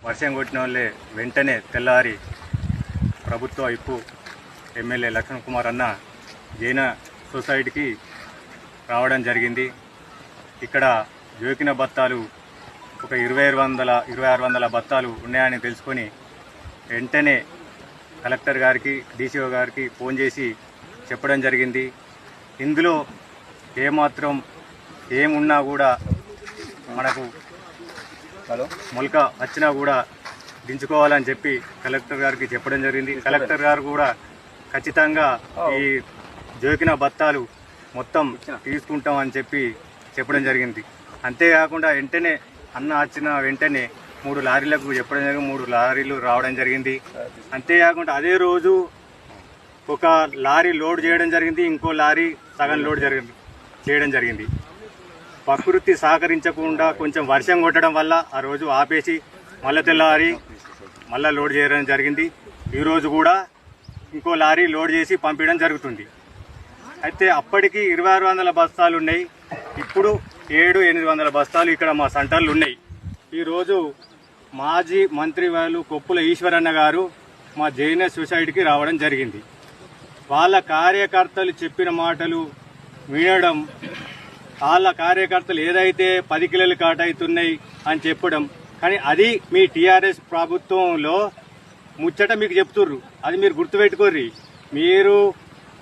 వర్షం కొట్టిన వాళ్ళే వెంటనే తెల్లారి ప్రభుత్వ ఇప్పు ఎమ్మెల్యే లక్ష్మణ్ కుమార్ అన్న జైన సొసైటీకి రావడం జరిగింది. ఇక్కడ జోకిన బత్తాలు ఒక 2600 బత్తాలు ఉన్నాయని తెలుసుకొని వెంటనే కలెక్టర్ గారికి డీసీఓ గారికి ఫోన్ చేసి చెప్పడం జరిగింది. ఇందులో ఏమాత్రం ఏమున్నా కూడా మనకు మొలక వచ్చినా కూడా దించుకోవాలని చెప్పి కలెక్టర్ గారికి చెప్పడం జరిగింది. కలెక్టర్ గారు కూడా ఖచ్చితంగా ఈ జోకిన బత్తాలు మొత్తం తీసుకుంటామని చెప్పడం జరిగింది. అంతేకాకుండా వెంటనే అన్న వచ్చిన వెంటనే 3 లారీలకు చెప్పడం జరిగింది. 3 లారీలు రావడం జరిగింది. అంతేకాకుండా అదే రోజు ఒక లారీ లోడ్ చేయడం జరిగింది, ఇంకో లారీ సగం లోడ్ చేయడం జరిగింది. ప్రకృతి సహకరించకుండా కొంచెం వర్షం కొట్టడం వల్ల ఆ రోజు ఆపేసి మళ్ళీ తెల్లారి మళ్ళీ లోడ్ చేయడం జరిగింది. ఈరోజు కూడా ఇంకో లారీ లోడ్ చేసి పంపించడం జరుగుతుంది. అయితే అప్పటికి 2600 బస్తాలు ఉన్నాయి, ఇప్పుడు 700-800 బస్తాలు ఇక్కడ మా సెంటర్లు ఉన్నాయి. ఈరోజు మాజీ మంత్రి వాళ్ళు కొప్పుల ఈశ్వరన్న గారు మా జైన సొసైటీకి రావడం జరిగింది. వాళ్ళ కార్యకర్తలు చెప్పిన మాటలు వినడం, వాళ్ళ కార్యకర్తలు ఏదైతే 10 కిలోలు కాట్ అవుతున్నాయి అని చెప్పడం, కానీ అది మీ టీఆర్ఎస్ ప్రభుత్వంలో ముచ్చట మీకు చెప్తుర్రు. అది మీరు గుర్తుపెట్టుకోర్రి. మీరు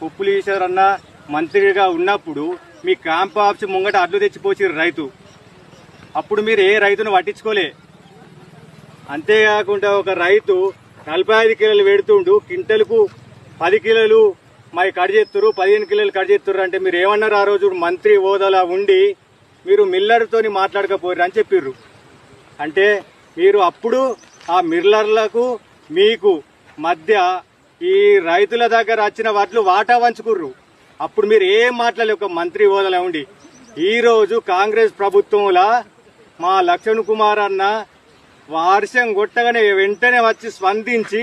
కొప్పుల ఈశ్వరన్న మంత్రిగా ఉన్నప్పుడు మీ క్యాంప్ ఆఫీస్ ముంగట అడ్లు తెచ్చిపోసిర్రు రైతు. అప్పుడు మీరు ఏ రైతును పట్టించుకోలే. అంతేకాకుండా ఒక రైతు 45 కిలోలు పెడుతుండు, క్వింటల్కు 10 కిలోలు మరి కట్ చేస్తున్నారు, 15 కిలోలు కట్ చేస్తున్నారు అంటే మీరు ఏమన్నారు? ఆ రోజు మంత్రి హోదాలో ఉండి మీరు మిల్లర్తోని మాట్లాడకపోయారు అని చెప్పిర్రు. అంటే మీరు అప్పుడు ఆ మిల్లర్లకు మీకు మధ్య ఈ రైతుల దగ్గర వచ్చిన వడ్లు వాటా వంచుకుర్రు. అప్పుడు మీరు ఏం మాట్లాడలేదు ఒక మంత్రి హోదాలో ఉండి. ఈరోజు కాంగ్రెస్ ప్రభుత్వంలో మా లక్ష్మణ్ కుమార్ అన్న వర్షం కొట్టగానే వెంటనే వచ్చి స్పందించి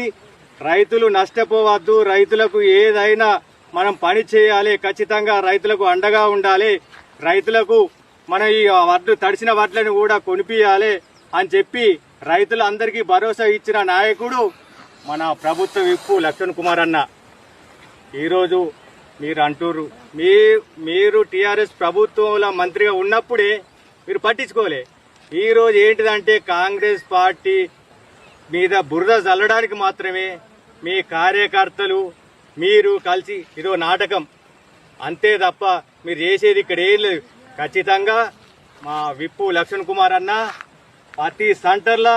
రైతులు నష్టపోవద్దు, రైతులకు ఏదైనా మనం పని చేయాలి, ఖచ్చితంగా రైతులకు అండగా ఉండాలి, రైతులకు మన ఈ వడ్లు తడిసిన వడ్లను కూడా కొనిపియాలి అని చెప్పి రైతులందరికీ భరోసా ఇచ్చిన నాయకుడు మన ప్రభుత్వ విప్పు లక్ష్మణ్ కుమార్ అన్న. ఈరోజు మీరు అంటుర్రు మీరు టీఆర్ఎస్ ప్రభుత్వంలో మంత్రిగా ఉన్నప్పుడే మీరు పట్టించుకోలే. ఈరోజు ఏంటిదంటే కాంగ్రెస్ పార్టీ మీద బురద చల్లడానికి మాత్రమే మీ కార్యకర్తలు మీరు కలిసి ఇదో నాటకం, అంతే తప్ప మీరు చేసేది ఇక్కడ ఏం లేదు. ఖచ్చితంగా మా విప్పు లక్ష్మణ్ కుమార్ అన్న ప్రతి సెంటర్లో